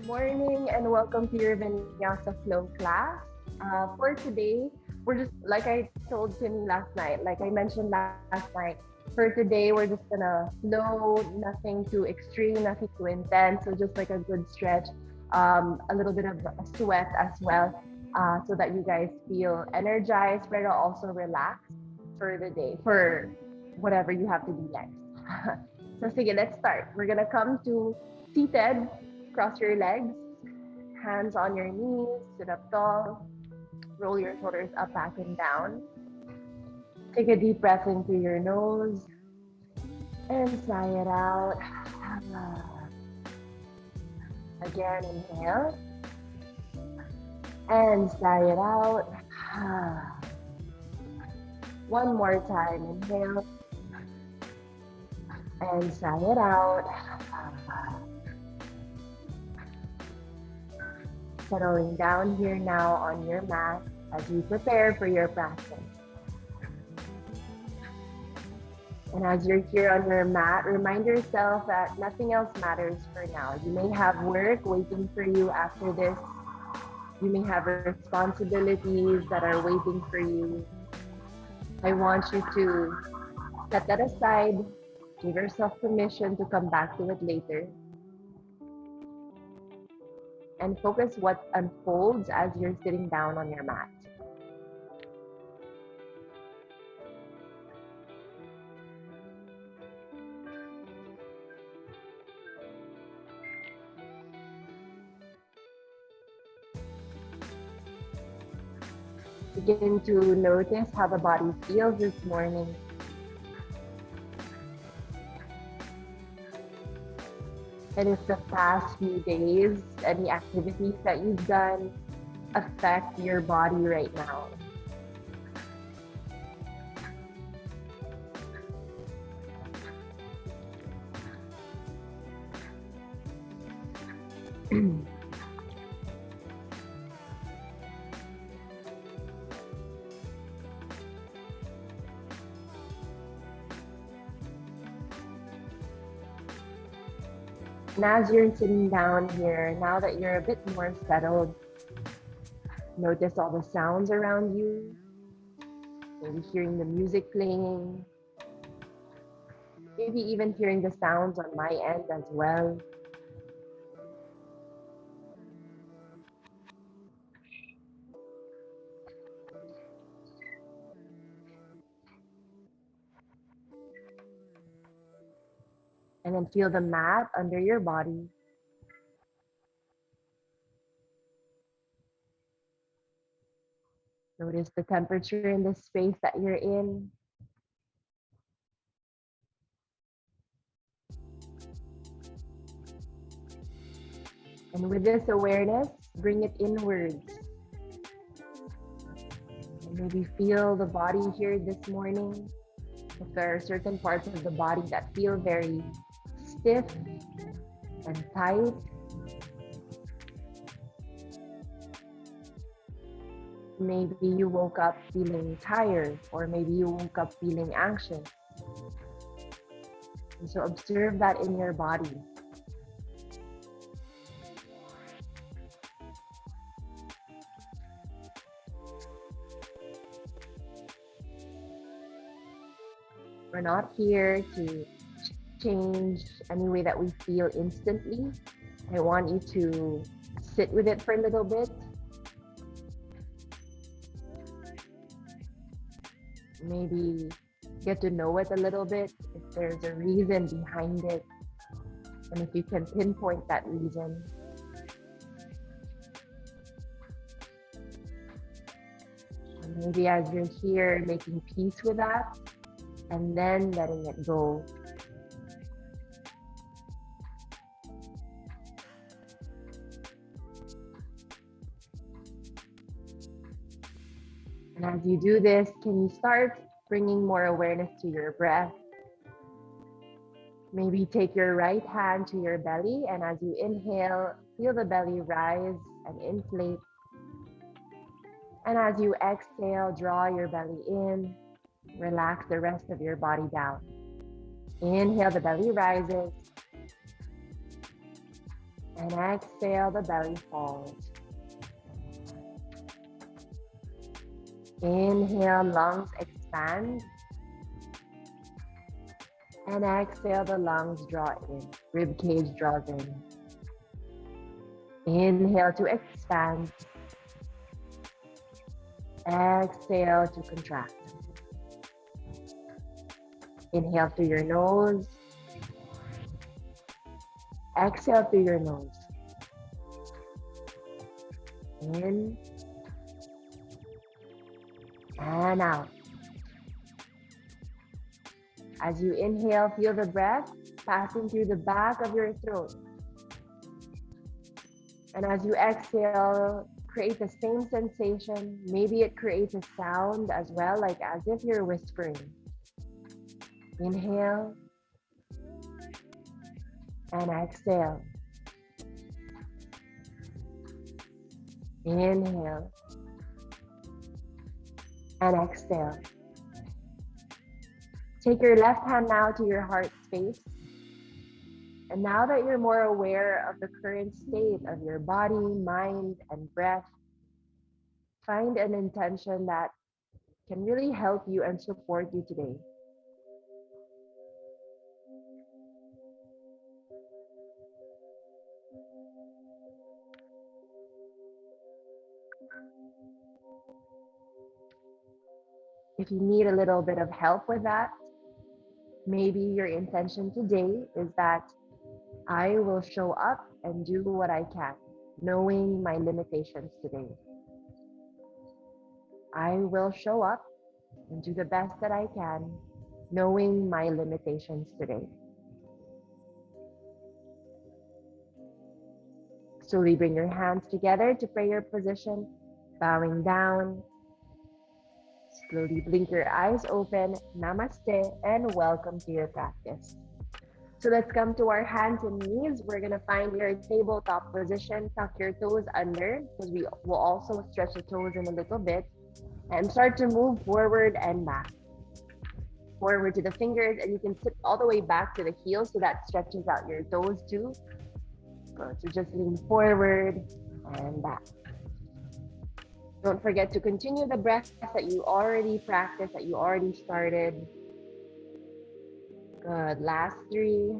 Morning and welcome to your Vinyasa Flow class. For today, we're just like I told Timmy last night, like I mentioned last night. For today, we're just gonna flow, nothing too extreme, nothing too intense. So just like a good stretch, a little bit of a sweat as well, so that you guys feel energized, but also relaxed for the day, for whatever you have to do next. So sige, let's start. We're gonna come to seated. Cross your legs, hands on your knees, sit up tall, roll your shoulders up, back, and down. Take a deep breath in through your nose and sigh it out. Again, inhale and sigh it out. One more time, inhale and sigh it out. Settling down here now on your mat as you prepare for your practice. And as you're here on your mat, remind yourself that nothing else matters for now. You may have work waiting for you after this. You may have responsibilities that are waiting for you. I want you to set that aside. Give yourself permission to come back to it later. And focus what unfolds as you're sitting down on your mat. Begin to notice how the body feels this morning. And if the past few days, any activities that you've done affect your body right now. And as you're sitting down here, now that you're a bit more settled, notice all the sounds around you. Maybe hearing the music playing. Maybe even hearing the sounds on my end as well. And then feel the mat under your body. Notice the temperature in the space that you're in. And with this awareness, bring it inwards. And maybe feel the body here this morning. If there are certain parts of the body that feel very stiff and tight, maybe you woke up feeling tired, or maybe you woke up feeling anxious. And so observe that in your body. We're not here to change any way that we feel instantly. I want you to sit with it for a little bit. Maybe get to know it a little bit, if there's a reason behind it, and if you can pinpoint that reason. And maybe as you're here, making peace with that, and then letting it go. And as you do this, can you start bringing more awareness to your breath? Maybe take your right hand to your belly, and as you inhale, feel the belly rise and inflate. And as you exhale, draw your belly in, relax the rest of your body down. Inhale, the belly rises. And exhale, the belly falls. Inhale, lungs expand. And exhale, the lungs draw in. Rib cage draws in. Inhale to expand. Exhale to contract. Inhale through your nose. Exhale through your nose. In and out. As you inhale, feel the breath passing through the back of your throat. And as you exhale, create the same sensation. Maybe it creates a sound as well, like as if you're whispering. Inhale and exhale. Inhale and exhale. Take your left hand now to your heart space. And now that you're more aware of the current state of your body, mind, and breath, find an intention that can really help you and support you today. If you need a little bit of help with that, maybe your intention today is that I will show up and do what I can, knowing my limitations today. I will show up and do the best that I can, knowing my limitations today. Slowly bring your hands together to prayer position, bowing down. Slowly blink your eyes open. Namaste and welcome to your practice. So let's come to our hands and knees. We're going to find your tabletop position. Tuck your toes under because we will also stretch the toes in a little bit. And start to move forward and back. Forward to the fingers, and you can sit all the way back to the heels so that stretches out your toes too. Good. So just lean forward and back. Don't forget to continue the breath that you already practiced, that you already started. Good. Last 3,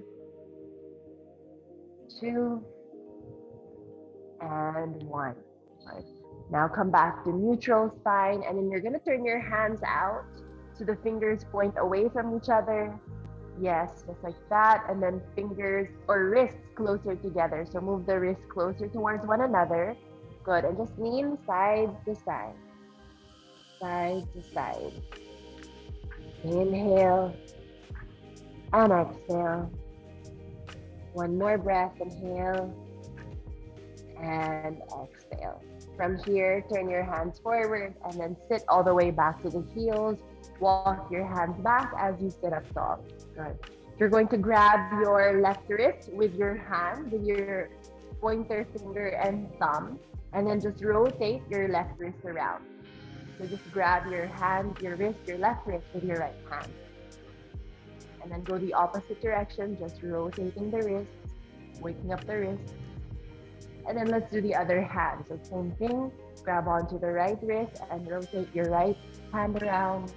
2, and 1. Good. Now come back to neutral spine, and then you're going to turn your hands out so the fingers point away from each other. Yes, just like that. And then fingers or wrists closer together. So move the wrists closer towards one another. Good. And just lean side to side. Side to side. Inhale and exhale. One more breath. Inhale and exhale. From here, turn your hands forward and then sit all the way back to the heels. Walk your hands back as you sit up tall. Good. You're going to grab your left wrist with your hand, with your pointer finger and thumb, and then just rotate your left wrist around. So just grab your hand, your wrist, your left wrist with your right hand. And then go the opposite direction, just rotating the wrist, waking up the wrist. And then let's do the other hand. So same thing, grab onto the right wrist and rotate your right hand around.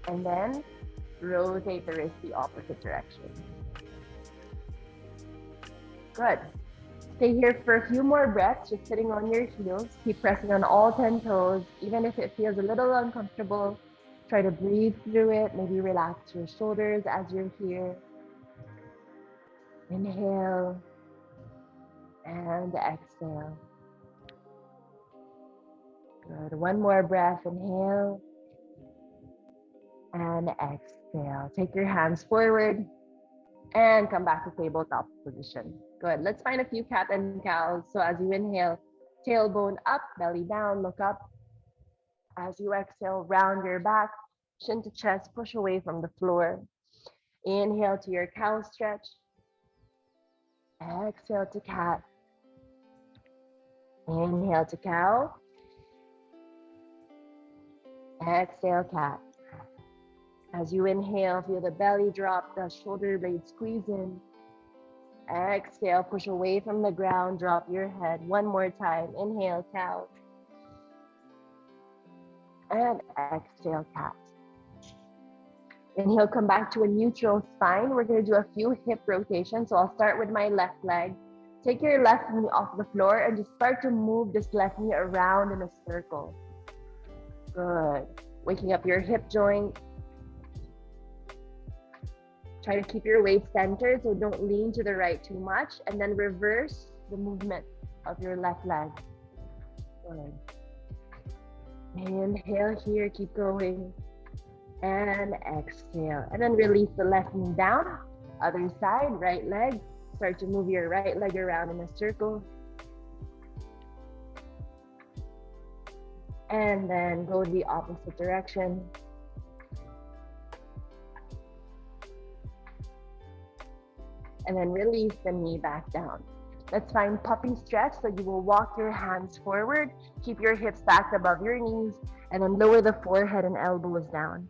And then rotate the wrist the opposite direction. Good. Stay here for a few more breaths, just sitting on your heels. Keep pressing on all 10 toes. Even if it feels a little uncomfortable, try to breathe through it. Maybe relax your shoulders as you're here. Inhale and exhale. Good. One more breath. Inhale and exhale. Take your hands forward and come back to tabletop position. Good. Let's find a few cat and cows. So as you inhale, tailbone up, belly down, look up. As you exhale, round your back, chin to chest, push away from the floor. Inhale to your cow stretch. Exhale to cat. Inhale to cow. Exhale, cat. As you inhale, feel the belly drop, the shoulder blades squeeze in. Exhale, push away from the ground, drop your head. One more time. Inhale, cow. And exhale, cat. Inhale, come back to a neutral spine. We're going to do a few hip rotations. So I'll start with my left leg. Take your left knee off the floor and just start to move this left knee around in a circle. Good. Waking up your hip joint. Try to keep your weight centered, so don't lean to the right too much. And then reverse the movement of your left leg. Good. Inhale here, keep going. And exhale. And then release the left knee down. Other side, right leg. Start to move your right leg around in a circle. And then go the opposite direction. And then release the knee back down. Let's find puppy stretch. So you will walk your hands forward, keep your hips stacked above your knees, and then lower the forehead and elbows down.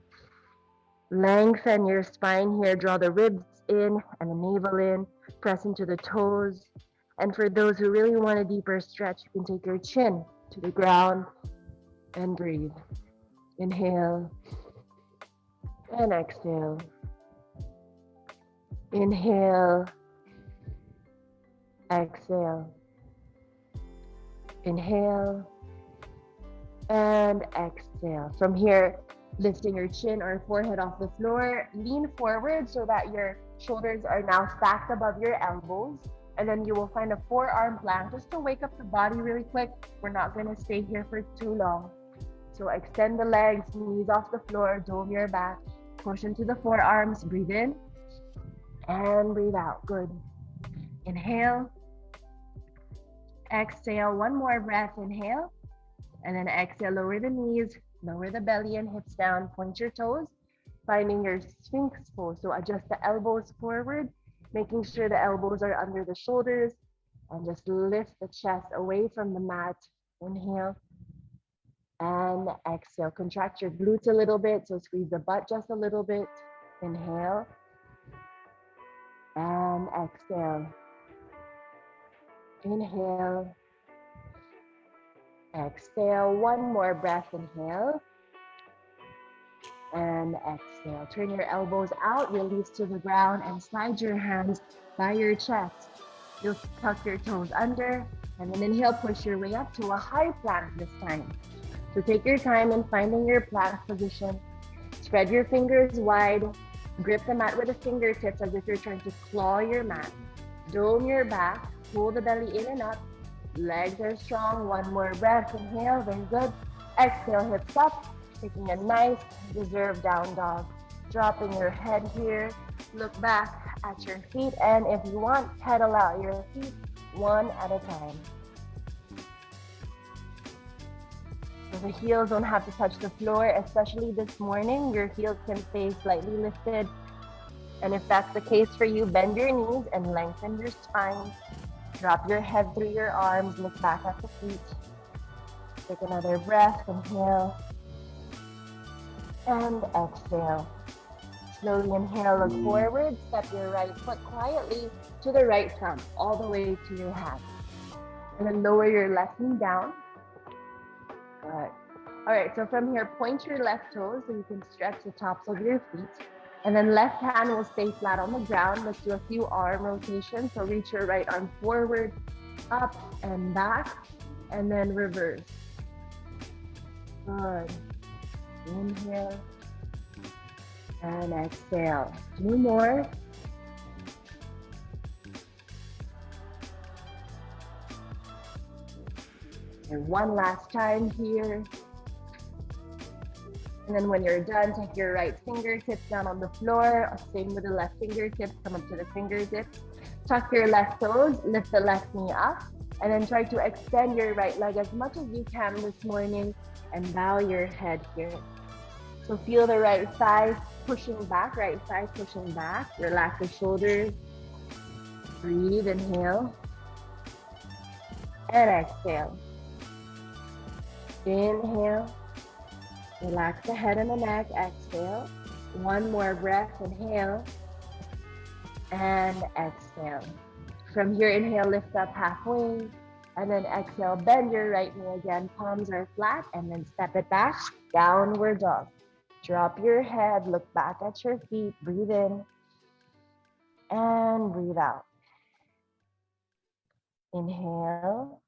Lengthen your spine here, draw the ribs in and the navel in, press into the toes. And for those who really want a deeper stretch, you can take your chin to the ground and breathe. Inhale and exhale. Inhale, exhale. Inhale and exhale. From here, lifting your chin or forehead off the floor, lean forward so that your shoulders are now stacked above your elbows. And then you will find a forearm plank just to wake up the body really quick. We're not going to stay here for too long. So extend the legs, knees off the floor, dome your back, push into the forearms, breathe in and breathe out. Good. Inhale, exhale, one more breath, inhale, and then exhale, lower the knees, lower the belly and hips down, point your toes, finding your Sphinx pose. So adjust the elbows forward, making sure the elbows are under the shoulders, and just lift the chest away from the mat. Inhale and exhale. Contract your glutes a little bit, so squeeze the butt just a little bit. Inhale and exhale. Inhale, exhale. One more breath, inhale and exhale. Turn your elbows out, release to the ground, and slide your hands by your chest. You'll tuck your toes under, and then inhale, push your way up to a high plank this time. So take your time in finding your plank position. Spread your fingers wide, grip the mat with the fingertips as if you're trying to claw your mat. Dome your back, pull the belly in and up. Legs are strong. One more breath. Inhale, very good. Exhale, hips up. Taking a nice reserved down dog. Dropping your head here. Look back at your feet, and if you want, pedal out your feet one at a time. So the heels don't have to touch the floor, especially this morning. Your heels can stay slightly lifted. And if that's the case for you, bend your knees and lengthen your spine. Drop your head through your arms, look back at the feet. Take another breath, inhale and exhale. Slowly inhale, look forward, step your right foot quietly to the right thumb, all the way to your hand. And then lower your left knee down. Good. All right, so from here, point your left toes so you can stretch the tops of your feet. And then left hand will stay flat on the ground. Let's do a few arm rotations. So reach your right arm forward, up and back, and then reverse. Good. Inhale and exhale. Two more. And one last time here. And then when you're done, take your right fingertips down on the floor. Same with the left fingertips, come up to the fingertips. Tuck your left toes, lift the left knee up, and then try to extend your right leg as much as you can this morning and bow your head here. So feel the right thigh pushing back, right thigh pushing back. Relax the shoulders. Breathe, inhale. And exhale. Inhale. Relax the head and the neck, exhale. One more breath, inhale and exhale. From here, inhale, lift up halfway. And then exhale, bend your right knee again. Palms are flat. And then step it back. Downward dog. Drop your head. Look back at your feet. Breathe in. And breathe out. Inhale.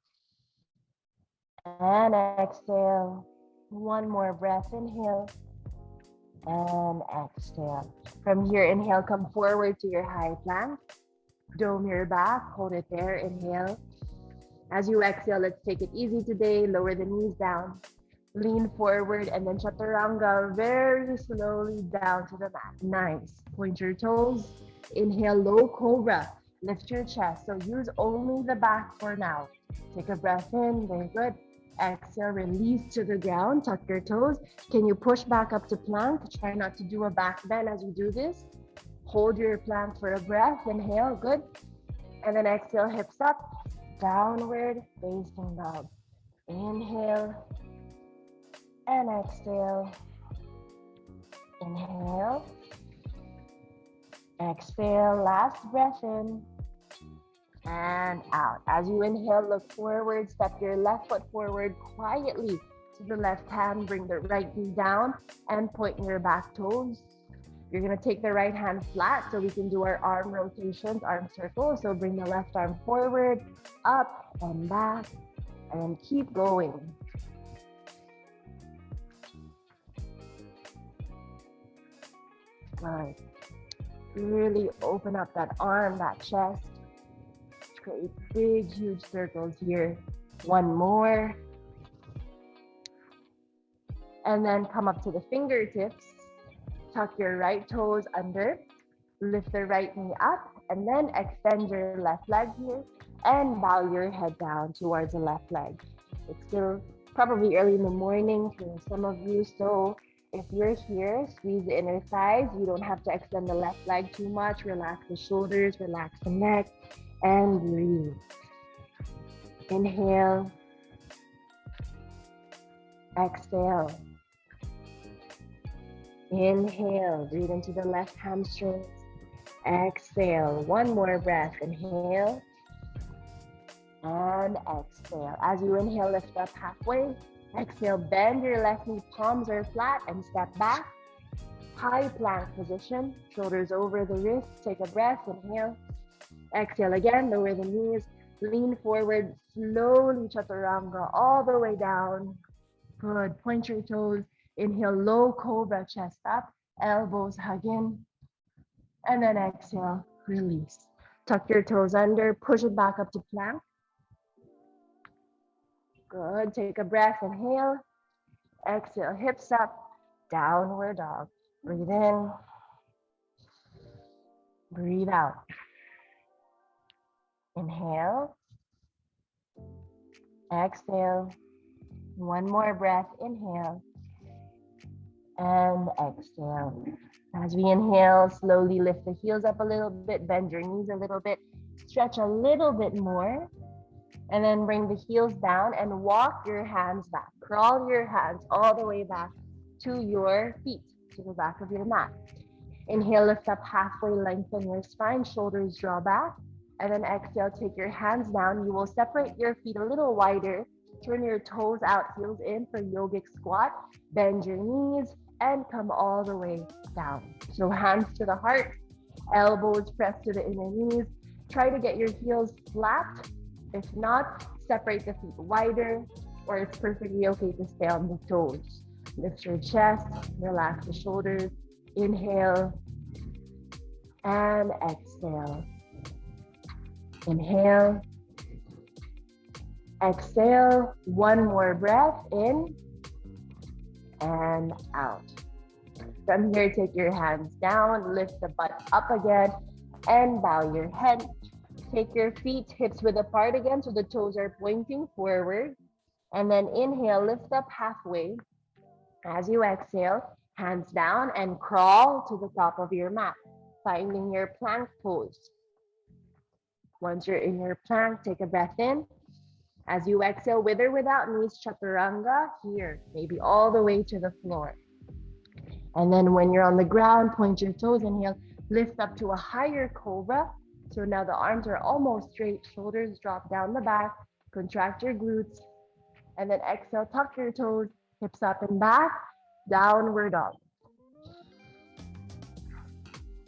And exhale. One more breath. Inhale. And exhale. From here, inhale, come forward to your high plank. Dome your back, hold it there, inhale. As you exhale, let's take it easy today. Lower the knees down. Lean forward and then chaturanga very slowly down to the mat. Nice. Point your toes. Inhale, low cobra. Lift your chest. So use only the back for now. Take a breath in. Very good. Exhale, release to the ground. Tuck your toes. Can you push back up to plank? Try not to do a back bend as you do this. Hold your plank for a breath. Inhale, good. And then exhale, hips up. Downward facing dog. Inhale. And exhale. Inhale. Exhale, last breath in. And out. As you inhale, look forward. Step your left foot forward quietly to the left hand. Bring the right knee down and point your back toes. You're going to take the right hand flat so we can do our arm rotations, arm circles. So bring the left arm forward, up and back, and keep going. Good. Really open up that arm, that chest. Create big, huge circles here. One more. And then come up to the fingertips. Tuck your right toes under. Lift the right knee up. And then extend your left leg here. And bow your head down towards the left leg. It's still probably early in the morning for some of you. So if you're here, squeeze the inner thighs. You don't have to extend the left leg too much. Relax the shoulders, relax the neck. And breathe. Inhale. Exhale. Inhale. Breathe into the left hamstrings. Exhale. One more breath. Inhale. And exhale. As you inhale, lift up halfway. Exhale, bend your left knee. Palms are flat and step back. High plank position. Shoulders over the wrists. Take a breath. Inhale. Exhale again, lower the knees, lean forward, slowly chaturanga all the way down. Good, point your toes, inhale, low cobra, chest up, elbows hug in, and then exhale, release. Tuck your toes under, push it back up to plank. Good, take a breath, inhale, exhale, hips up, downward dog. Breathe in, breathe out. Inhale, exhale, one more breath, inhale, and exhale. As we inhale, slowly lift the heels up a little bit, bend your knees a little bit, stretch a little bit more, and then bring the heels down and walk your hands back. Crawl your hands all the way back to your feet, to the back of your mat. Inhale, lift up halfway, lengthen your spine, shoulders draw back. And then exhale, take your hands down. You will separate your feet a little wider. Turn your toes out, heels in for yogic squat. Bend your knees and come all the way down. So hands to the heart, elbows pressed to the inner knees. Try to get your heels flat. If not, separate the feet wider, or it's perfectly okay to stay on the toes. Lift your chest, relax the shoulders. Inhale and exhale. Inhale, exhale, one more breath in and out. From here, take your hands down, lift the butt up again, and bow your head. Take your feet hips width apart again, so the toes are pointing forward. And then inhale, lift up halfway. As you exhale, hands down and crawl to the top of your mat, finding your plank pose. Once you're in your plank, take a breath in. As you exhale, with or without knees, chaturanga here, maybe all the way to the floor. And then when you're on the ground, point your toes, inhale, lift up to a higher cobra. So now the arms are almost straight, shoulders drop down the back, contract your glutes, and then exhale, tuck your toes, hips up and back, downward dog.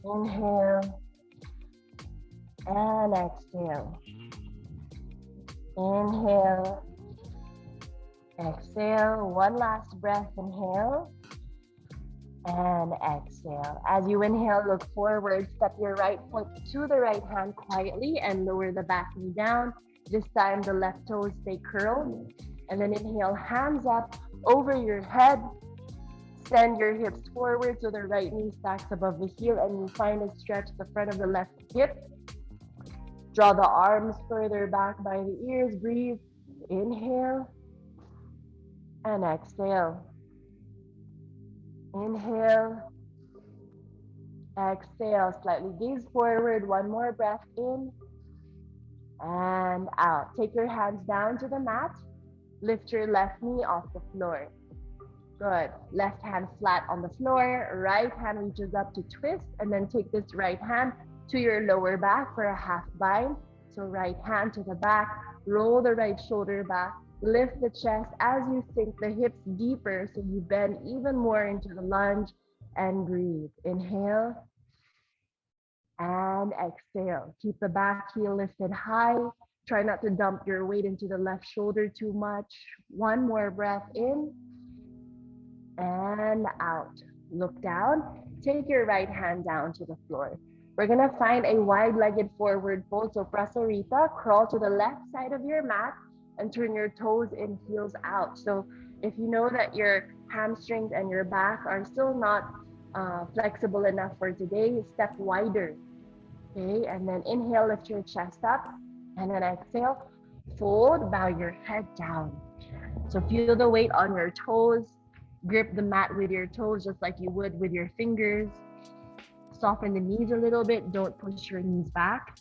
Inhale and exhale. Inhale, exhale. One last breath, inhale and exhale. As you inhale, look forward, step your right foot to the right hand quietly and lower the back knee down. This time the left toes stay curled. And then inhale, hands up over your head. Send your hips forward so the right knee stacks above the heel and you find a stretch the front of the left hip. Draw the arms further back by the ears. Breathe. Inhale and exhale. Inhale. Exhale. Slightly gaze forward. One more breath in and out. Take your hands down to the mat. Lift your left knee off the floor. Good. Left hand flat on the floor. Right hand reaches up to twist and then take this right hand to your lower back for a half bind. So right hand to the back, roll the right shoulder back, lift the chest as you sink the hips deeper so you bend even more into the lunge and breathe. Inhale and exhale. Keep the back heel lifted high. Try not to dump your weight into the left shoulder too much. One more breath in and out. Look down. Take your right hand down to the floor. We're going to find a wide-legged forward fold. So prasarita, crawl to the left side of your mat and turn your toes in, heels out. So if you know that your hamstrings and your back are still not flexible enough for today, step wider. Okay, and then inhale, lift your chest up, and then exhale, fold, bow your head down. So feel the weight on your toes. Grip the mat with your toes just like you would with your fingers. Soften the knees a little bit. Don't push your knees back.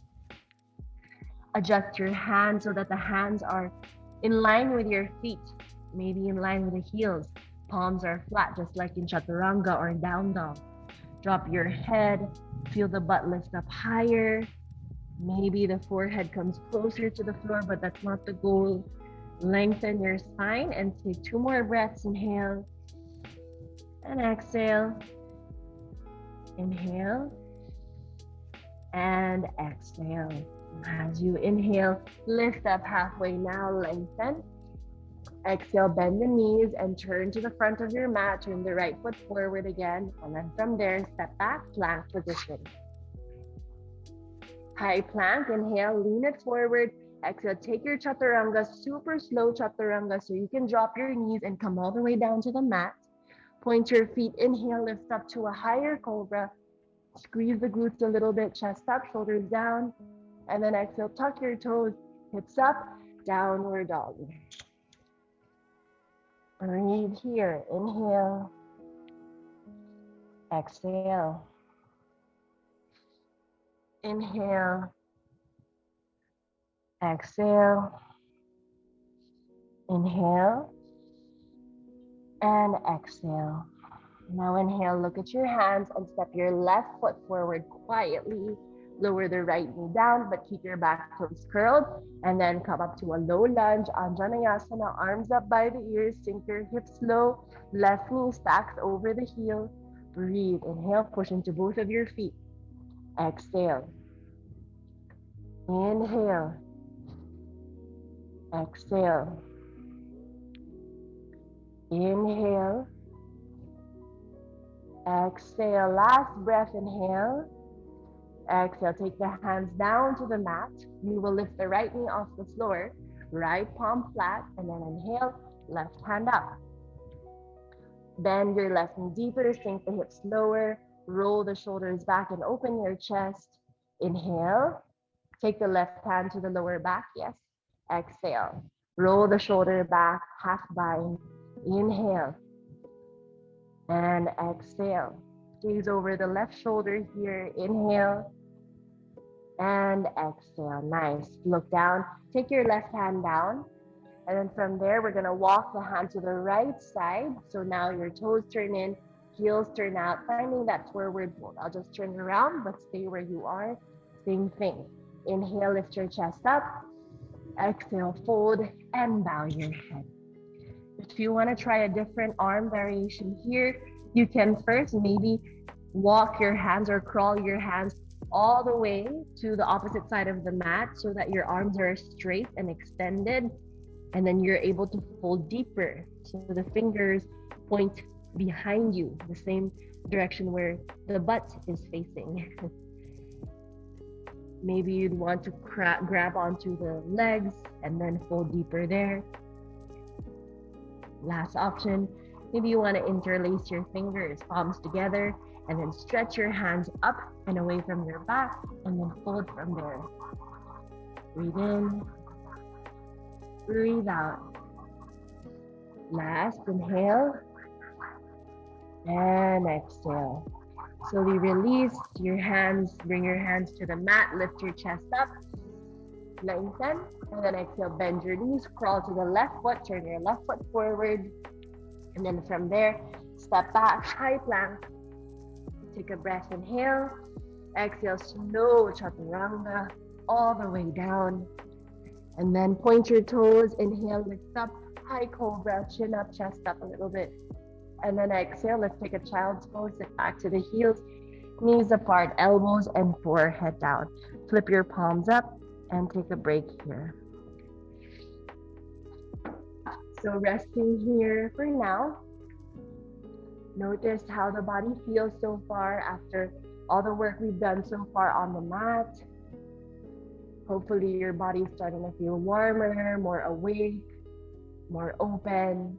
Adjust your hands so that the hands are in line with your feet, maybe in line with the heels. Palms are flat, just like in chaturanga or down dog. Drop your head. Feel the butt lift up higher. Maybe the forehead comes closer to the floor, but that's not the goal. Lengthen your spine and take 2 more breaths. Inhale and exhale. Inhale and exhale. As you inhale, lift up halfway now, lengthen. Exhale, bend the knees and turn to the front of your mat. Turn the right foot forward again. And then from there, step back, plank position. High plank, inhale, lean it forward. Exhale, take your chaturanga, super slow chaturanga, so you can drop your knees and come all the way down to the mat. Point your feet, inhale, lift up to a higher cobra. Squeeze the glutes a little bit, chest up, shoulders down. And then exhale, tuck your toes, hips up, downward dog. Breathe here, inhale, exhale. Inhale, exhale, inhale, and exhale. Now inhale, look at your hands and step your left foot forward quietly. Lower the right knee down, but keep your back toes curled. And then come up to a low lunge, Anjaneyasana, arms up by the ears, sink your hips low, left knee stacks over the heel. Breathe, inhale, push into both of your feet. Exhale. Inhale. Exhale. Inhale. Exhale. Last breath, inhale. Exhale, take the hands down to the mat. You will lift the right knee off the floor, right palm flat, and then inhale, left hand up. Bend your left knee deeper, sink the hips lower, roll the shoulders back and open your chest. Inhale, take the left hand to the lower back, yes. Exhale, roll the shoulder back, half bind. Inhale, and exhale. Gaze over the left shoulder here, inhale, and exhale. Nice. Look down, take your left hand down, and then from there, we're gonna walk the hand to the right side. So now your toes turn in, heels turn out, finding that forward fold. I'll just turn around, but stay where you are. Same thing. Inhale, lift your chest up. Exhale, fold and bow your head. If you want to try a different arm variation here, you can first maybe walk your hands or crawl your hands all the way to the opposite side of the mat so that your arms are straight and extended. And then you're able to fold deeper. So the fingers point behind you, the same direction where the butt is facing. Maybe you'd want to grab onto the legs and then fold deeper there. Last option, maybe you want to interlace your fingers, palms together, and then stretch your hands up and away from your back, and then fold from there. Breathe in, breathe out. Last, inhale, and exhale. Slowly release your hands, bring your hands to the mat, lift your chest up, lengthen, and then exhale, bend your knees, crawl to the left foot, turn your left foot forward, and then from there, step back, high plank. Take a breath, inhale, exhale, slow chaturanga, all the way down. And then point your toes, inhale, lift up, high cobra, chin up, chest up a little bit. And then exhale, let's take a child's pose, sit back to the heels, knees apart, elbows and forehead down. Flip your palms up and take a break here. So resting here for now. Notice how the body feels so far after all the work we've done so far on the mat. Hopefully your body's starting to feel warmer, more awake, more open.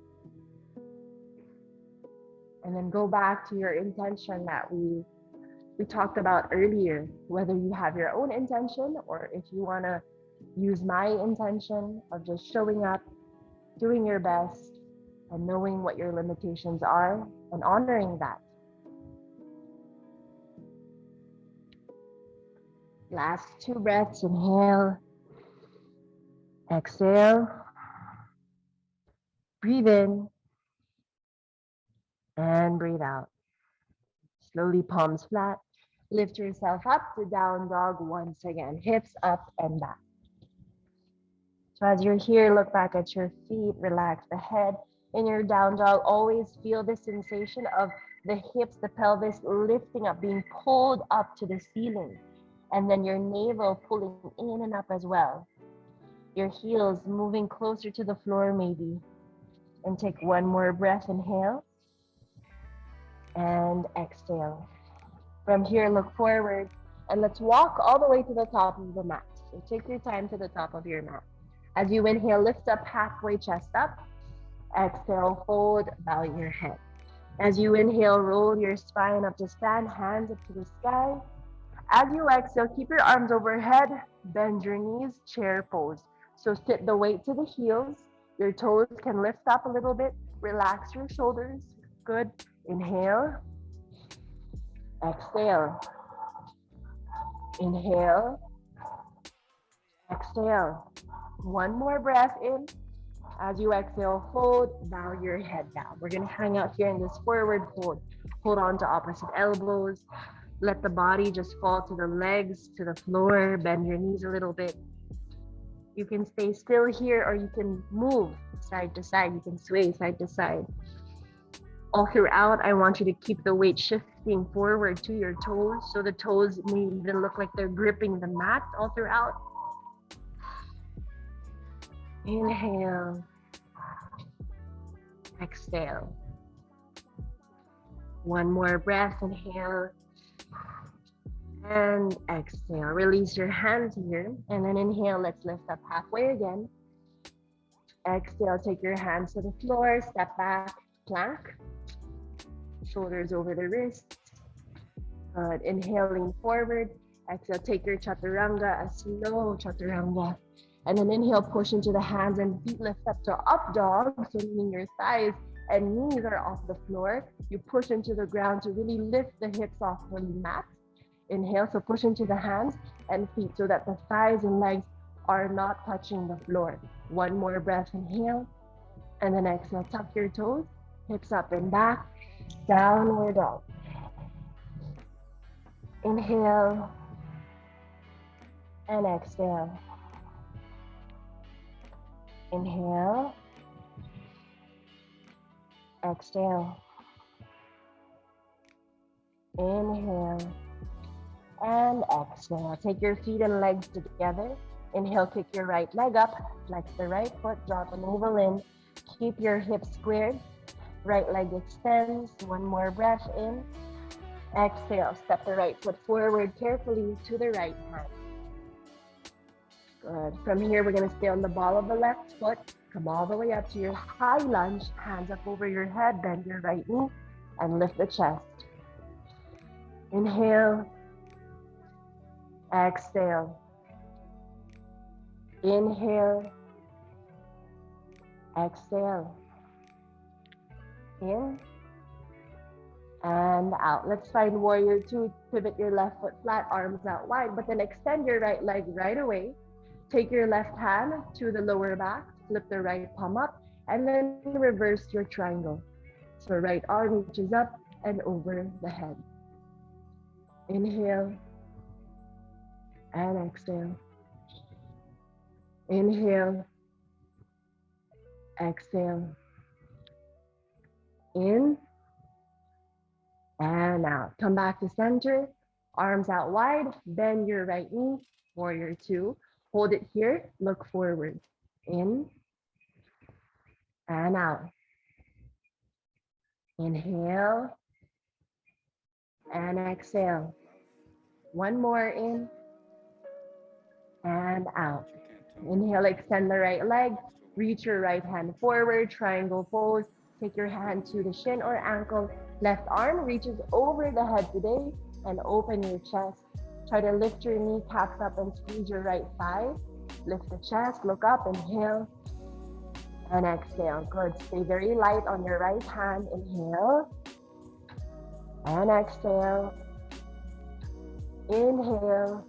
And then go back to your intention that we talked about earlier, whether you have your own intention or if you want to use my intention of just showing up, doing your best, and knowing what your limitations are and honoring that. Last 2 breaths, inhale, exhale, breathe in, and breathe out. Slowly palms flat, lift yourself up to down dog once again, hips up and back. So as you're here, look back at your feet, relax the head. In your down dog, always feel the sensation of the hips, the pelvis lifting up, being pulled up to the ceiling. And then your navel pulling in and up as well. Your heels moving closer to the floor maybe. And take one more breath, inhale. And exhale. From here, look forward. And let's walk all the way to the top of the mat. So take your time to the top of your mat. As you inhale, lift up halfway, chest up. Exhale, fold, bow your head. As you inhale, roll your spine up to stand, hands up to the sky. As you exhale, keep your arms overhead, bend your knees, chair pose. So sit the weight to the heels. Your toes can lift up a little bit. Relax your shoulders. Good. Inhale. Exhale. Inhale. Exhale. One more breath in. As you exhale, hold, bow your head down. We're going to hang out here in this forward fold. Hold on to opposite elbows. Let the body just fall to the legs, to the floor. Bend your knees a little bit. You can stay still here or you can move side to side. You can sway side to side. All throughout, I want you to keep the weight shifting forward to your toes. So the toes may even look like they're gripping the mat all throughout. Inhale. Exhale. One more breath, inhale. And exhale. Release your hands here. And then inhale, let's lift up halfway again. Exhale, take your hands to the floor, step back, plank. Shoulders over the wrists. Good. Inhale, lean forward. Exhale, take your chaturanga, a slow chaturanga. And then inhale, push into the hands and feet lift up to up dog. So meaning your thighs and knees are off the floor. You push into the ground to really lift the hips off the mat. Inhale, so push into the hands and feet so that the thighs and legs are not touching the floor. One more breath, inhale. And then exhale, tuck your toes, hips up and back, downward dog. Inhale. and exhale. Inhale, exhale. Inhale and exhale. Take your feet and legs together. Inhale, kick your right leg up, flex the right foot, draw the navel in. Keep your hips squared. Right leg extends. One more breath in. Exhale, step the right foot forward carefully to the right hand. Good. From here, we're going to stay on the ball of the left foot. Come all the way up to your high lunge. Hands up over your head. Bend your right knee and lift the chest. Inhale. Exhale. Inhale. Exhale. In and out. Let's find warrior two. Pivot your left foot flat, arms out wide, but then extend your right leg right away. Take your left hand to the lower back, flip the right palm up, and then reverse your triangle. So right arm reaches up and over the head. Inhale and exhale. Inhale, exhale. In and out. Come back to center, arms out wide, bend your right knee, warrior two. Hold it here, look forward. In and out. Inhale and exhale. One more in and out. Inhale, extend the right leg, reach your right hand forward, triangle pose. Take your hand to the shin or ankle. Left arm reaches over the head today and open your chest. Try to lift your kneecaps up and squeeze your right thigh. Lift the chest, look up, inhale and exhale. Good. Stay very light on your right hand. Inhale and exhale. Inhale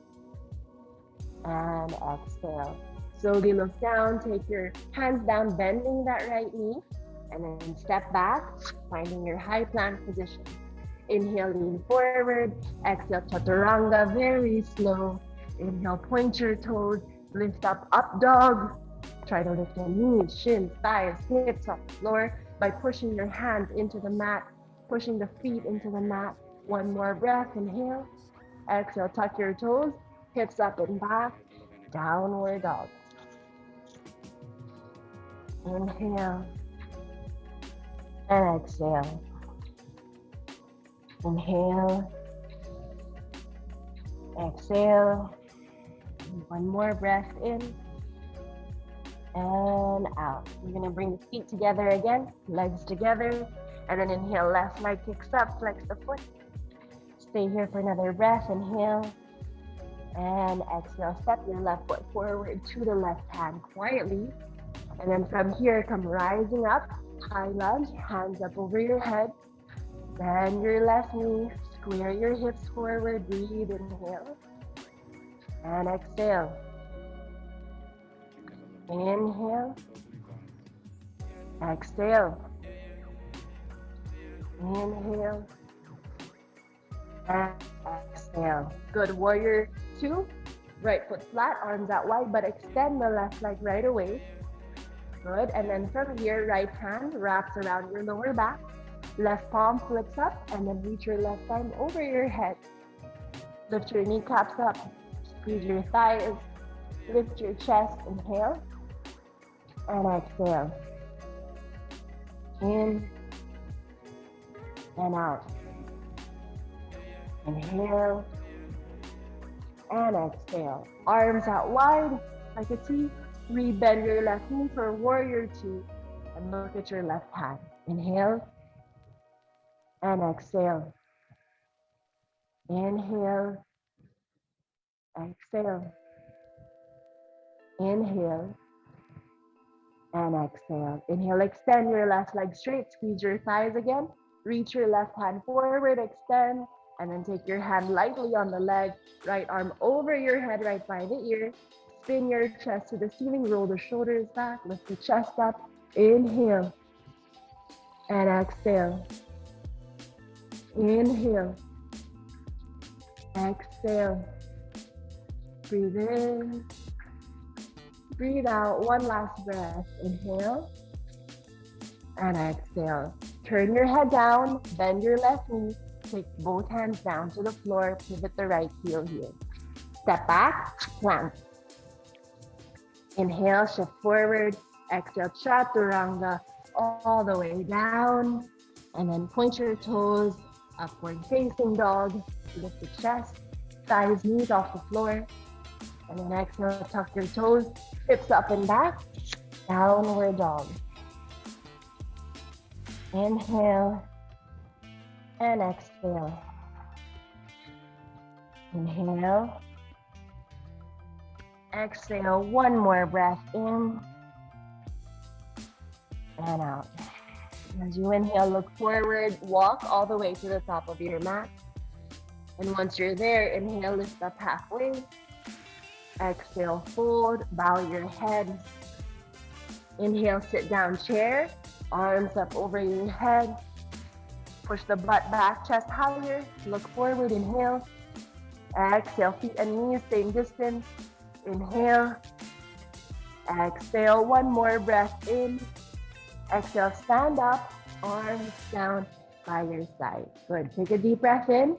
and exhale. Slowly look down, take your hands down, bending that right knee, and then step back, finding your high plank position. Inhale, lean forward. Exhale, chaturanga, very slow. Inhale, point your toes, lift up, up dog. Try to lift your knees, shins, thighs, hips off the floor by pushing your hands into the mat, pushing the feet into the mat. One more breath, inhale. Exhale, tuck your toes, hips up and back, downward dog. Inhale and exhale. Inhale, exhale. One more breath in and out. We're going to bring the feet together again, legs together, and then inhale, left leg kicks up, flex the foot. Stay here for another breath. Inhale and exhale. Step your left foot forward to the left hand quietly. And then from here, come rising up, high lunge, hands up over your head. Bend your left knee, square your hips forward, breathe, inhale. And exhale. Inhale. Exhale. Inhale. And exhale. Good. Warrior two. Right foot flat, arms out wide, but extend the left leg right away. Good. And then from here, right hand wraps around your lower back. Left palm flips up, and then reach your left arm over your head. Lift your kneecaps up. Squeeze your thighs. Lift your chest. Inhale. And exhale. In and out. Inhale and exhale. Arms out wide like a T. Rebend your left knee for warrior two and look at your left hand. Inhale and exhale. Inhale, exhale. Inhale and exhale. Inhale, extend your left leg straight, squeeze your thighs again. Reach your left hand forward, extend, and then take your hand lightly on the leg, right arm over your head, right by the ear. Spin your chest to the ceiling, roll the shoulders back, lift the chest up. Inhale and exhale. Inhale, exhale. Breathe in. Breathe out. One last breath. Inhale and exhale. Turn your head down. Bend your left knee. Take both hands down to the floor. Pivot the right heel here. Step back. Plank. Inhale, shift forward. Exhale, chaturanga all the way down. And then point your toes, upward facing dog. Lift the chest, thighs, knees off the floor. And then exhale, tuck your toes, hips up and back. Downward dog. Inhale and exhale. Inhale. Exhale, one more breath in and out. As you inhale, look forward, walk all the way to the top of your mat. And once you're there, inhale, lift up halfway. Exhale, fold, bow your head. Inhale, sit down chair, arms up over your head. Push the butt back, chest higher, look forward, inhale. Exhale, feet and knees, same distance. Inhale, exhale, one more breath in. Exhale, stand up, arms down by your side. Good, take a deep breath in.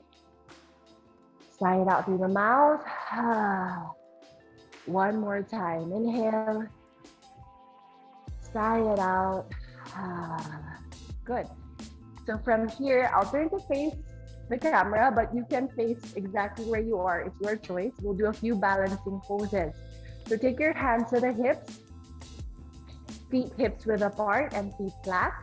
Sigh it out through the mouth. One more time, inhale. Sigh it out. Good. So from here, I'll turn to face the camera, but you can face exactly where you are. It's your choice. We'll do a few balancing poses. So take your hands to the hips, feet hips width apart and feet flat.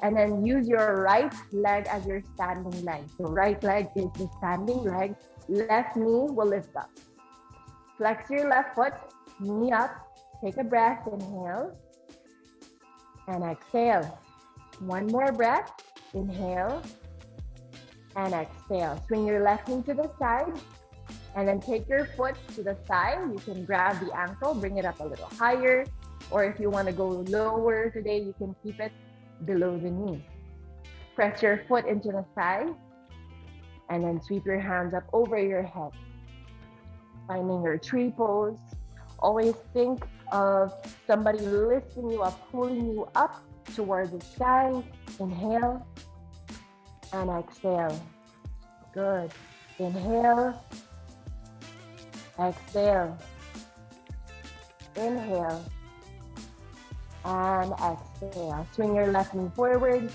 And then use your right leg as your standing leg. So right leg is the standing leg. Left knee will lift up. Flex your left foot, knee up. Take a breath, inhale. And exhale. One more breath, inhale. And exhale. Swing your left knee to the side and then take your foot to the side. You can grab the ankle, bring it up a little higher, or if you want to go lower today, you can keep it below the knee. Press your foot into the side and then sweep your hands up over your head. Finding your tree pose. Always think of somebody lifting you up, pulling you up towards the sky. Inhale. And exhale. Good. Inhale. Exhale. Inhale. And exhale. Swing your left knee forward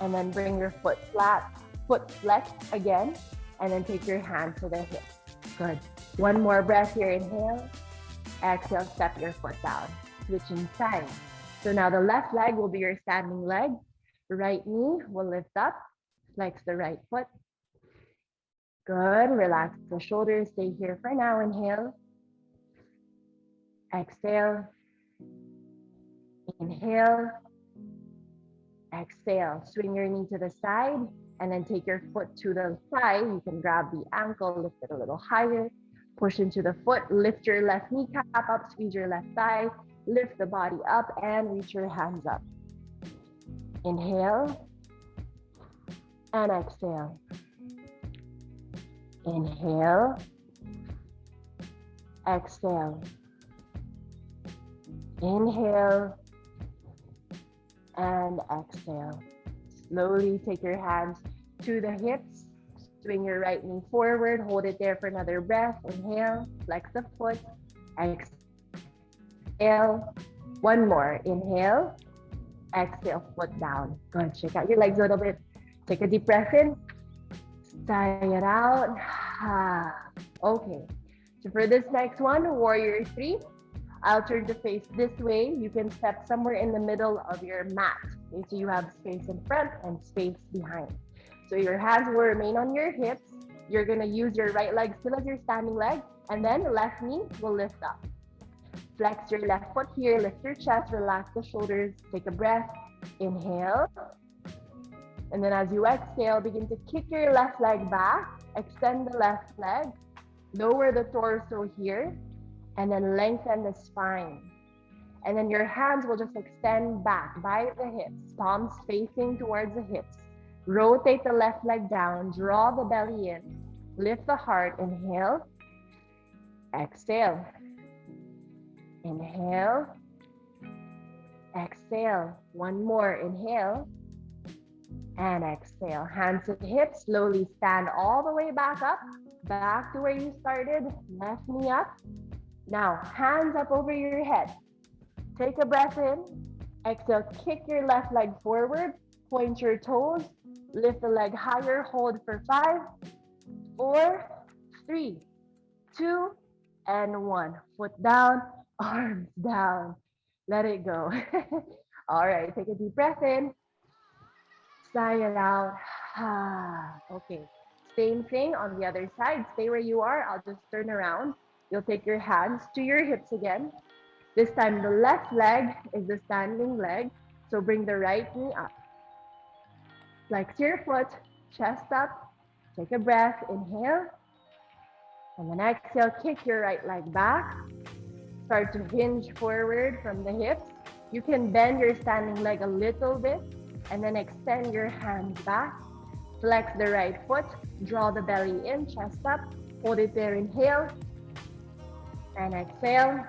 and then bring your foot flat, foot flexed again, and then take your hand to the hips. Good. One more breath here. Inhale. Exhale, step your foot down. Switching sides. So now the left leg will be your standing leg. Right knee will lift up. Flex the right foot. Good. Relax the shoulders. Stay here for now. Inhale. Exhale. Inhale. Exhale. Swing your knee to the side and then take your foot to the side. You can grab the ankle, lift it a little higher. Push into the foot. Lift your left kneecap up. Squeeze your left thigh. Lift the body up and reach your hands up. Inhale. And exhale. Inhale. Exhale. Inhale. And exhale. Slowly take your hands to the hips. Swing your right knee forward. Hold it there for another breath. Inhale. Flex the foot. Exhale. One more. Inhale. Exhale. Foot down. Good. Shake out your legs a little bit. Take a deep breath in. Sigh it out. Okay. So for this next one, warrior 3, I'll turn to face this way. You can step somewhere in the middle of your mat. Okay, so you have space in front and space behind. So your hands will remain on your hips. You're going to use your right leg still as your standing leg, and then the left knee will lift up. Flex your left foot here, lift your chest, relax the shoulders, take a breath. Inhale. And then as you exhale, begin to kick your left leg back, extend the left leg, lower the torso here, and then lengthen the spine. And then your hands will just extend back by the hips, palms facing towards the hips. Rotate the left leg down, draw the belly in, lift the heart, inhale. Exhale. Inhale. Exhale. One more. Inhale. And exhale. Hands to hips. Slowly stand all the way back up. Back to where you started. Left knee up. Now, hands up over your head. Take a breath in. Exhale. Kick your left leg forward. Point your toes. Lift the leg higher. Hold for 5, 4, 3, 2, and 1. Foot down. Arms down. Let it go. All right. Take a deep breath in. Sigh it out. Okay. Same thing on the other side. Stay where you are. I'll just turn around. You'll take your hands to your hips again. This time the left leg is the standing leg. So bring the right knee up. Flex your foot, chest up. Take a breath. Inhale. And then exhale. Kick your right leg back. Start to hinge forward from the hips. You can bend your standing leg a little bit and then extend your hands back. Flex the right foot. Draw the belly in, chest up. Hold it there. Inhale. And exhale.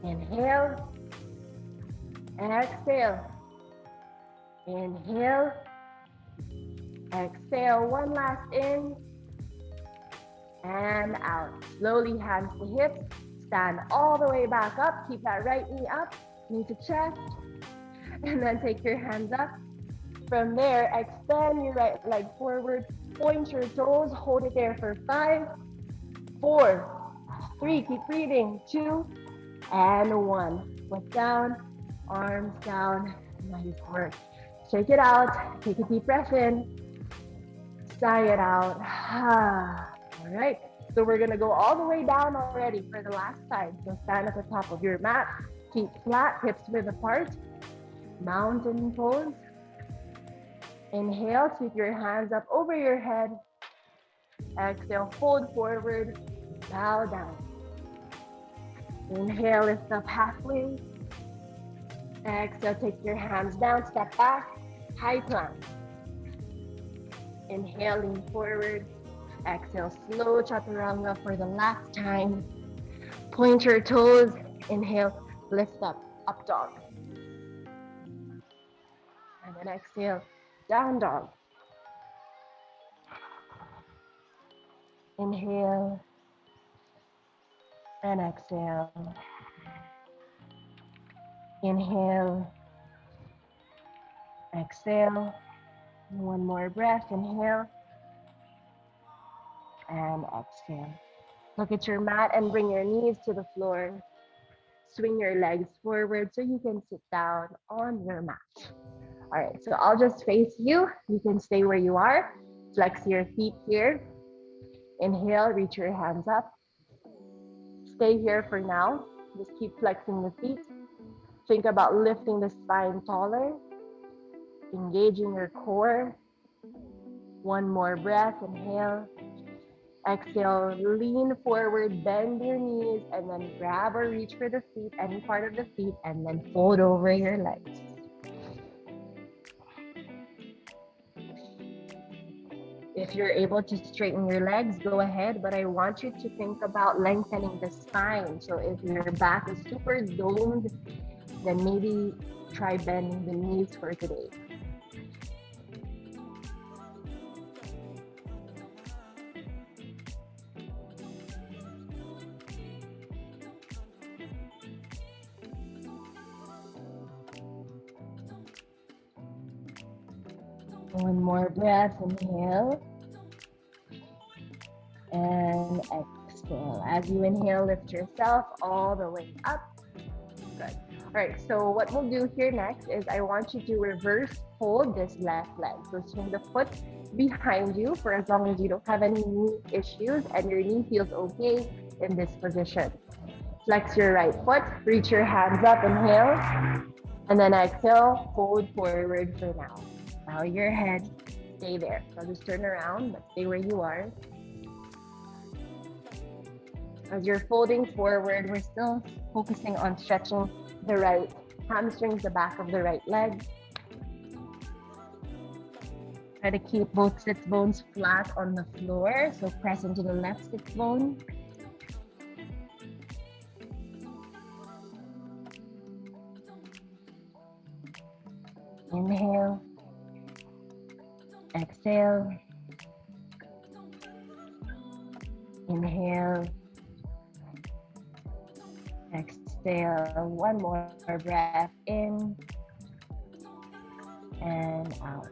Inhale. Exhale. Inhale. Exhale. One last in. And out. Slowly hands to hips. Stand all the way back up. Keep that right knee up. Knee to chest. And then take your hands up. From there, extend your right leg forward. Point your toes. Hold it there for 5, 4, 3. Keep breathing. 2, and 1. Foot down. Arms down. Nice work. Shake it out. Take a deep breath in. Sigh it out. All right. So we're going to go all the way down already for the last time. So stand at the top of your mat. Feet flat, hips width apart. Mountain pose. Inhale, sweep your hands up over your head. Exhale, fold forward, bow down. Inhale, lift up halfway. Exhale, take your hands down, step back, high plank. Inhale, lean forward. Exhale, slow chaturanga for the last time. Point your toes. Inhale, lift up dog. And then exhale, down dog. Inhale and exhale. Inhale, exhale. One more breath. Inhale and exhale. Look at your mat and bring your knees to the floor. Swing your legs forward so you can sit down on your mat. All right, so I'll just face you. You can stay where you are. Flex your feet here. Inhale, reach your hands up. Stay here for now. Just keep flexing the feet. Think about lifting the spine taller, engaging your core. One more breath. Inhale. Exhale, lean forward, bend your knees, and then grab or reach for the feet, any part of the feet, and then fold over your legs. If you're able to straighten your legs, go ahead, but I want you to think about lengthening the spine. So if your back is super domed, then maybe try bending the knees for today. One more breath. Inhale and exhale. As you inhale, lift yourself all the way up. Good. All right, so what we'll do here next is I want you to reverse hold this left leg. So swing the foot behind you for as long as you don't have any knee issues and your knee feels okay in this position. Flex your right foot, reach your hands up, inhale, and then exhale, fold forward for now. Bow your head, stay there. So just turn around, but stay where you are. As you're folding forward, we're still focusing on stretching the right hamstrings, the back of the right leg. Try to keep both sits bones flat on the floor, so press into the left sit bone. Inhale, exhale, inhale, exhale. One more breath in and out.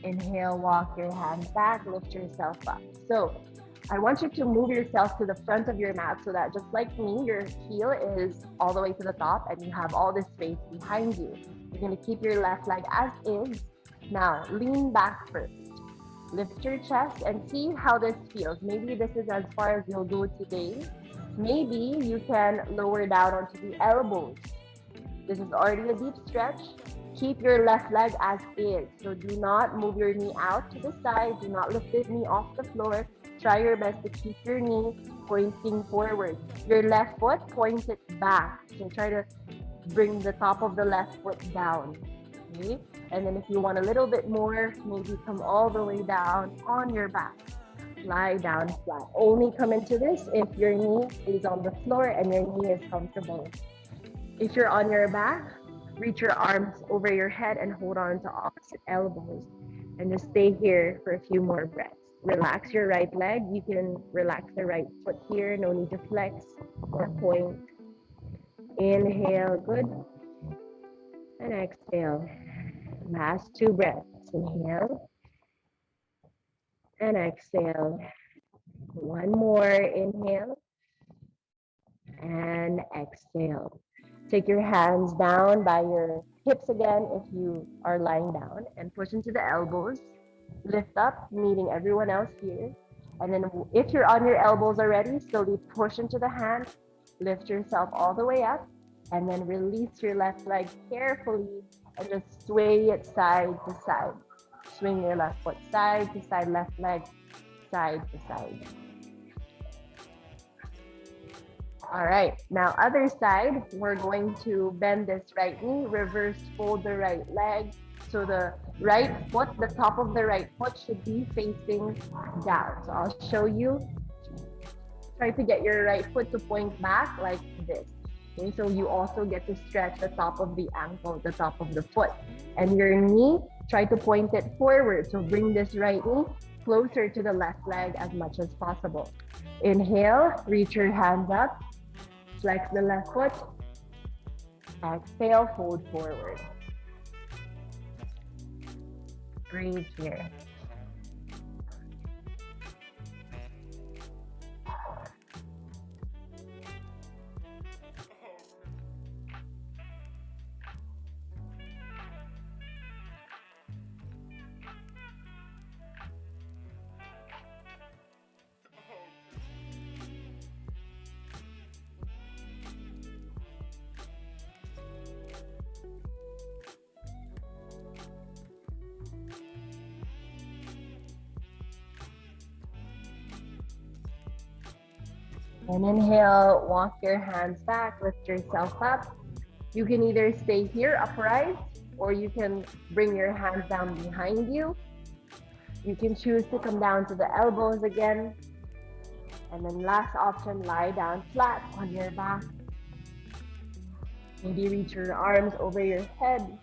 Inhale, walk your hands back, lift yourself up. So I want you to move yourself to the front of your mat so that just like me, your heel is all the way to the top and you have all this space behind you. You're gonna keep your left leg as is. Now, lean back first. Lift your chest and see how this feels. Maybe this is as far as you'll go today. Maybe you can lower down onto the elbows. This is already a deep stretch. Keep your left leg as is. So do not move your knee out to the side. Do not lift the knee off the floor. Try your best to keep your knee pointing forward. Your left foot, point it back. So try to bring the top of the left foot down. Okay? And then if you want a little bit more, maybe come all the way down on your back. Lie down flat. Only come into this if your knee is on the floor and your knee is comfortable. If you're on your back, reach your arms over your head and hold on to opposite elbows. And just stay here for a few more breaths. Relax your right leg. You can relax the right foot here. No need to flex or point. Inhale, good. And exhale. Last two breaths. Inhale. And exhale. One more. Inhale. And exhale. Take your hands down by your hips again if you are lying down and push into the elbows. Lift up, meeting everyone else here. And then if you're on your elbows already, slowly push into the hand. Lift yourself all the way up and then release your left leg carefully and just sway it side to side. Swing your left foot side to side, left leg side to side. All right, now other side, we're going to bend this right knee, reverse fold the right leg. So the right foot, the top of the right foot should be facing down. So I'll show you. Try to get your right foot to point back like this. Okay, so you also get to stretch the top of the ankle, the top of the foot. And your knee, try to point it forward. So bring this right knee closer to the left leg as much as possible. Inhale, reach your hands up. Flex the left foot. Exhale, fold forward. Breathe here. And inhale, walk your hands back, lift yourself up. You can either stay here upright or you can bring your hands down behind you. You can choose to come down to the elbows again. And then last option, lie down flat on your back. Maybe reach your arms over your head.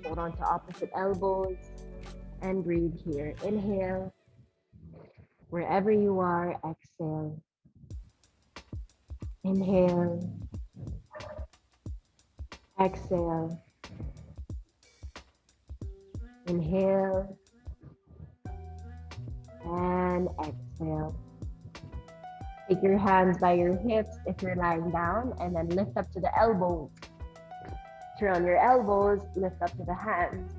Hold on to opposite elbows and breathe here. Inhale. Wherever you are, exhale. Inhale, exhale, inhale, and exhale. Take your hands by your hips if you're lying down, and then lift up to the elbows. Turn on your elbows, lift up to the hands,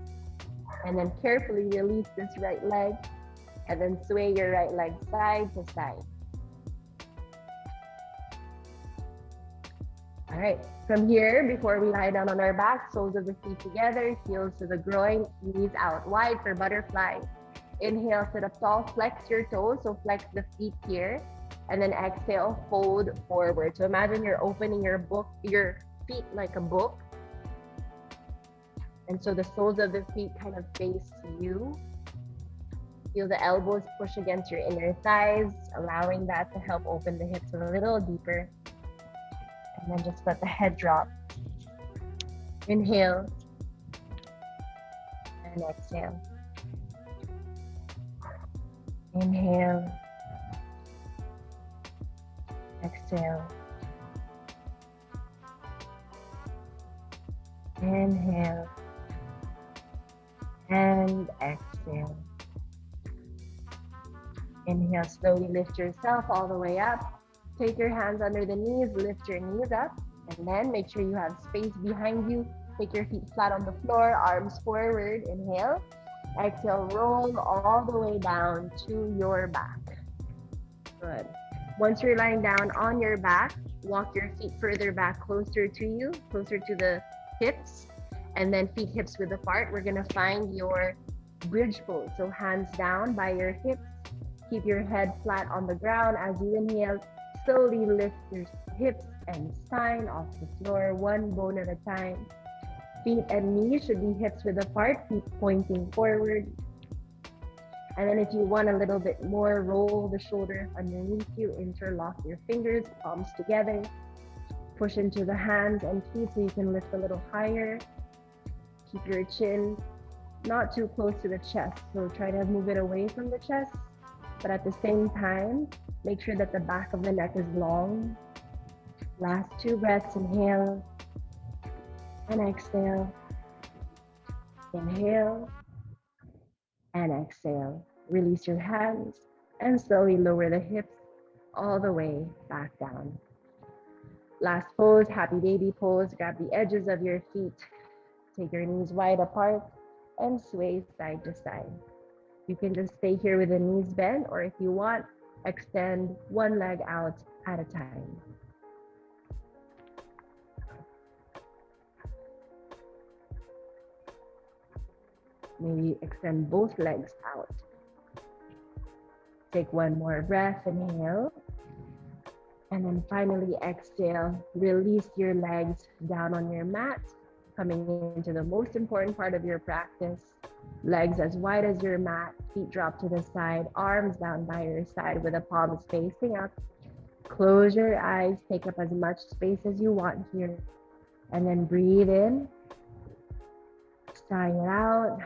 and then carefully release this right leg, and then sway your right leg side to side. All right, from here, before we lie down on our back, soles of the feet together, heels to the groin, knees out wide for butterfly. Inhale, sit up tall, flex your toes, so flex the feet here. And then exhale, fold forward. So imagine you're opening your feet like a book. And so the soles of the feet kind of face you. Feel the elbows push against your inner thighs, allowing that to help open the hips a little deeper. And then just let the head drop. Inhale and exhale. Inhale, exhale. Inhale and exhale. Inhale, slowly lift yourself all the way up. Take your hands under the knees, lift your knees up, and then make sure you have space behind you. Take your feet flat on the floor, arms forward. Inhale. Exhale, roll all the way down to your back. Good. Once you're lying down on your back, walk your feet further back closer to you, closer to the hips, and then feet hips width apart. We're gonna find your bridge pose. So hands down by your hips. Keep your head flat on the ground as you inhale. Slowly lift your hips and spine off the floor, one bone at a time. Feet and knees should be hips width apart, feet pointing forward. And then if you want a little bit more, roll the shoulders underneath you, interlock your fingers, palms together. Push into the hands and feet so you can lift a little higher. Keep your chin not too close to the chest, so try to move it away from the chest. But at the same time, make sure that the back of the neck is long. Last 2 breaths, inhale and exhale. Inhale and exhale. Release your hands and slowly lower the hips all the way back down. Last pose, happy baby pose. Grab the edges of your feet. Take your knees wide apart and sway side to side. You can just stay here with the knees bent, or if you want, extend one leg out at a time. Maybe extend both legs out. Take one more breath, inhale. And then finally exhale, release your legs down on your mat, coming into the most important part of your practice. Legs as wide as your mat, feet drop to the side, arms down by your side with the palms facing up. Close your eyes, take up as much space as you want here. And then breathe in, sigh it out.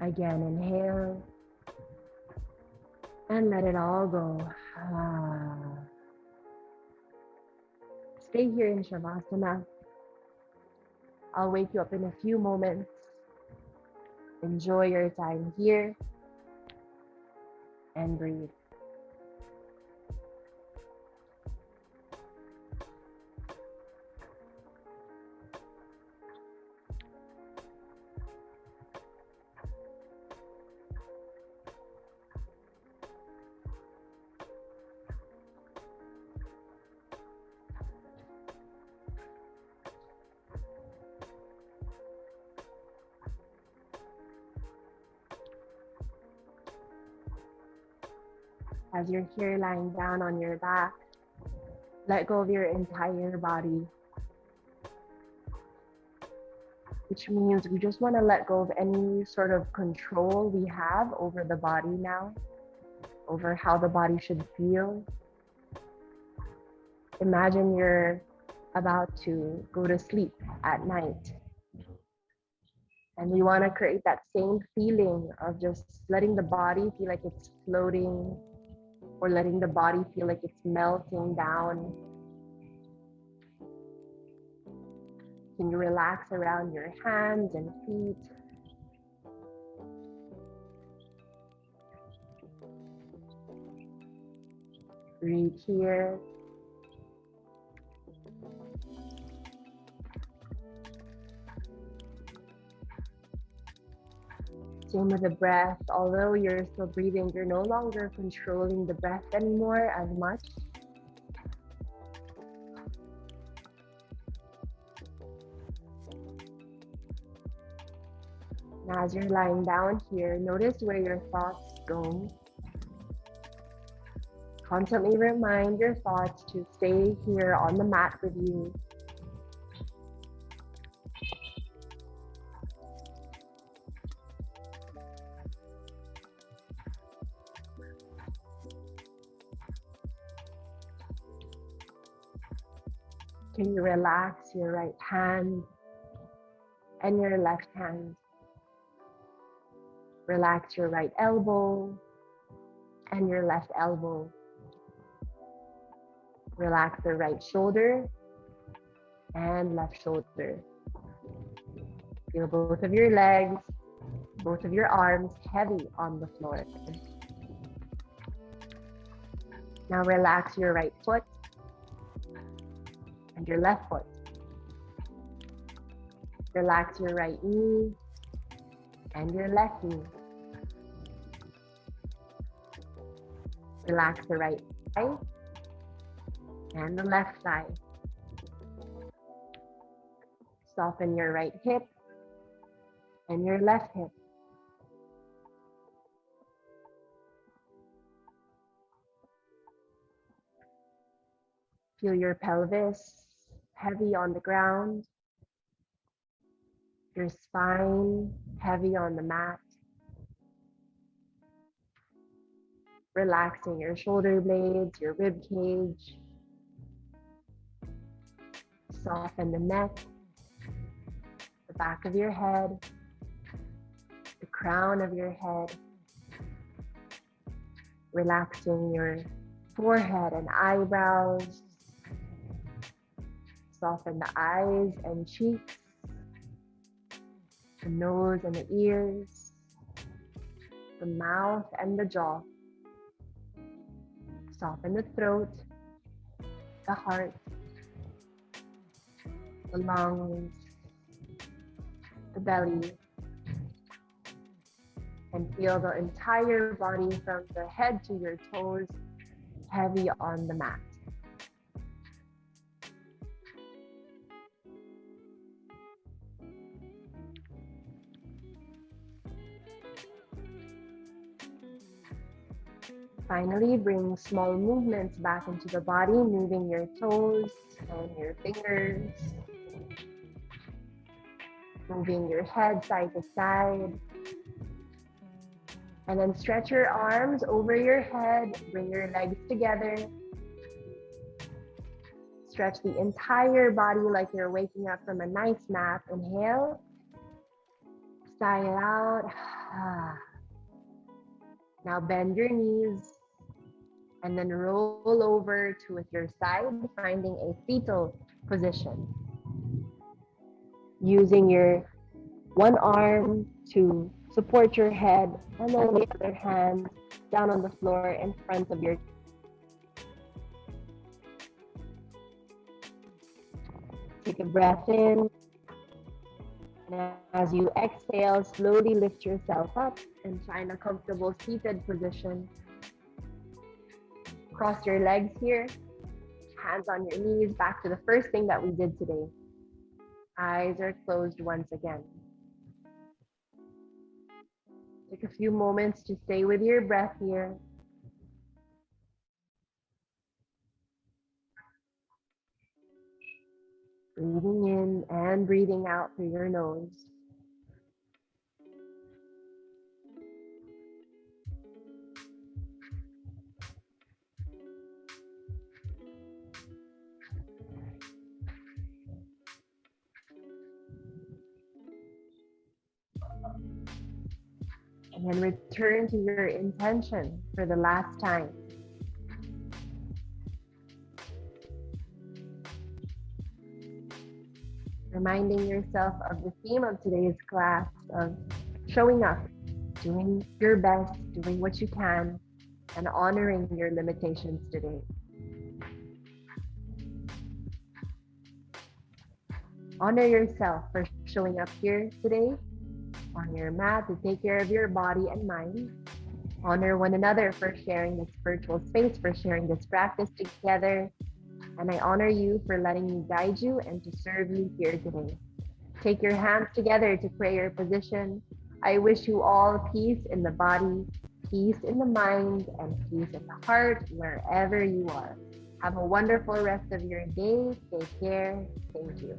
Again, inhale. And let it all go. Stay here in Shavasana. I'll wake you up in a few moments. Enjoy your time here and breathe. As you're here lying down on your back, let go of your entire body, which means we just want to let go of any sort of control we have over the body now, over how the body should feel. Imagine you're about to go to sleep at night. And we want to create that same feeling of just letting the body feel like it's floating, or letting the body feel like it's melting down. Can you relax around your hands and feet? Breathe here. Same with the breath. Although you're still breathing, you're no longer controlling the breath anymore as much. Now, as you're lying down here, notice where your thoughts go. Constantly remind your thoughts to stay here on the mat with you. Can you relax your right hand and your left hand? Relax your right elbow and your left elbow. Relax the right shoulder and left shoulder. Feel both of your legs, both of your arms heavy on the floor. Now relax your right foot and your left foot. Relax your right knee and your left knee. Relax the right thigh and the left thigh. Soften your right hip and your left hip. Feel your pelvis heavy on the ground, your spine heavy on the mat. Relaxing your shoulder blades, your rib cage. Soften the neck, the back of your head, the crown of your head. Relaxing your forehead and eyebrows. Soften the eyes and cheeks, the nose and the ears, the mouth and the jaw. Soften the throat, the heart, the lungs, the belly, and feel the entire body from the head to your toes heavy on the mat. Finally, bring small movements back into the body, moving your toes and your fingers, moving your head side to side. And then stretch your arms over your head, bring your legs together. Stretch the entire body like you're waking up from a nice nap. Inhale, sigh it out. Now bend your knees and then roll over to your side, finding a fetal position. Using your one arm to support your head and then the other hand down on the floor in front of your. Take a breath in. And as you exhale, slowly lift yourself up and find a comfortable seated position. Cross your legs here, hands on your knees, back to the first thing that we did today. Eyes are closed once again. Take a few moments to stay with your breath here. Breathing in and breathing out through your nose. And then return to your intention for the last time. Reminding yourself of the theme of today's class of showing up, doing your best, doing what you can, and honoring your limitations today. Honor yourself for showing up here today on your mat to take care of your body and mind. Honor one another for sharing this virtual space, for sharing this practice together. And I honor you for letting me guide you and to serve you here today. Take your hands together to prayer position. I wish you all peace in the body, peace in the mind, and peace in the heart, wherever you are. Have a wonderful rest of your day. Take care. Thank you.